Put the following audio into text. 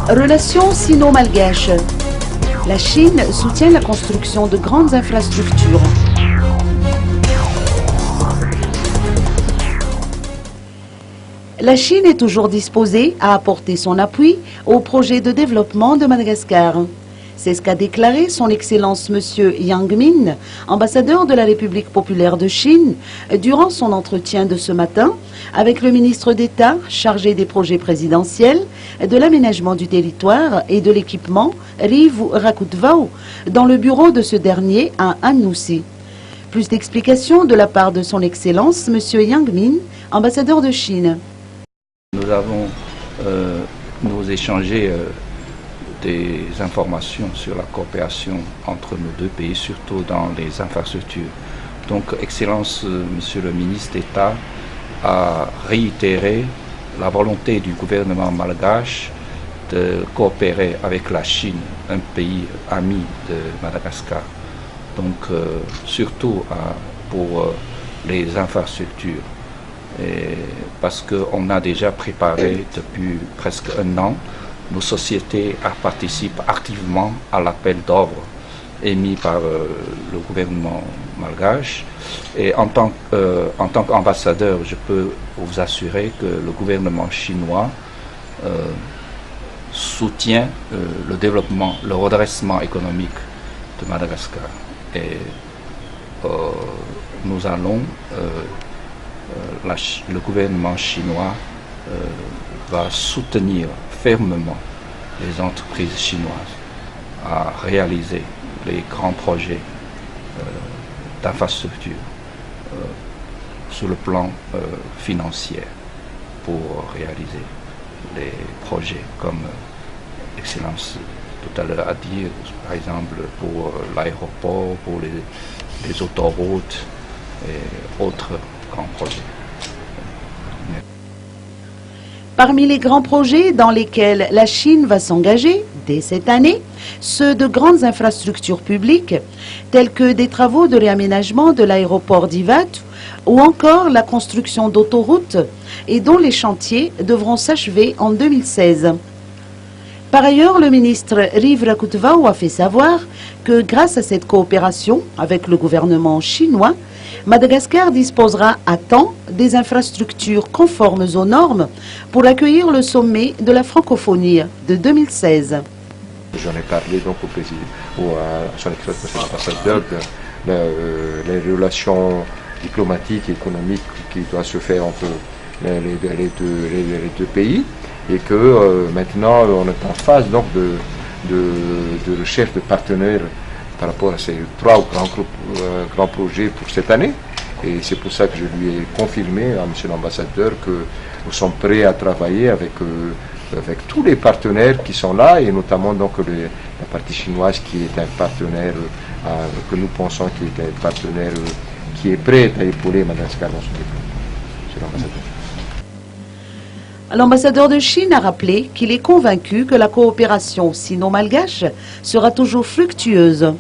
Relations sino-malgaches. La Chine soutient la construction de grandes infrastructures. La Chine est toujours disposée à apporter son appui au projet de développement de Madagascar. C'est ce qu'a déclaré son Excellence M. Yang Min, ambassadeur de la République populaire de Chine, durant son entretien de ce matin avec le ministre d'État chargé des projets présidentiels, de l'aménagement du territoire et de l'équipement, Rivu Rakutvao, dans le bureau de ce dernier à Annecy. Plus d'explications de la part de son Excellence M. Yang Min, ambassadeur de Chine. Nous avons nous échangé des informations sur la coopération entre nos deux pays, surtout dans les infrastructures. Donc, Excellence, Monsieur le ministre d'État a réitéré la volonté du gouvernement malgache de coopérer avec la Chine, un pays ami de Madagascar. Donc, surtout pour les infrastructures. Et parce qu'on a déjà préparé depuis presque un an, nos sociétés participent activement à l'appel d'offres émis par le gouvernement malgache. Et en tant qu'ambassadeur, je peux vous assurer que le gouvernement chinois soutient le développement, le redressement économique de Madagascar. Et nous allons, le gouvernement chinois va soutenir fermement les entreprises chinoises à réaliser les grands projets d'infrastructure sur le plan financier pour réaliser les projets comme Excellence tout à l'heure a dit, par exemple pour l'aéroport, pour les autoroutes et autres grands projets. Parmi les grands projets dans lesquels la Chine va s'engager dès cette année, ceux de grandes infrastructures publiques, tels que des travaux de réaménagement de l'aéroport d'Ivat ou encore la construction d'autoroutes et dont les chantiers devront s'achever en 2016. Par ailleurs, le ministre Rivu Rakutvao a fait savoir que grâce à cette coopération avec le gouvernement chinois, Madagascar disposera à temps des infrastructures conformes aux normes pour accueillir le sommet de la francophonie de 2016. J'en ai parlé donc au président, à son excellence ambassadeur, les relations diplomatiques et économiques qui doivent se faire entre les deux pays, et que maintenant on est en phase donc de recherche de partenaires par rapport à ces trois grands projets pour cette année. Et c'est pour ça que je lui ai confirmé à M. l'ambassadeur que nous sommes prêts à travailler avec tous les partenaires qui sont là, et notamment donc la partie chinoise qui est un partenaire que nous pensons qui est un partenaire qui est prêt à épauler Madagascar dans son développement. M. l'ambassadeur. L'ambassadeur de Chine a rappelé qu'il est convaincu que la coopération sino-malgache sera toujours fructueuse.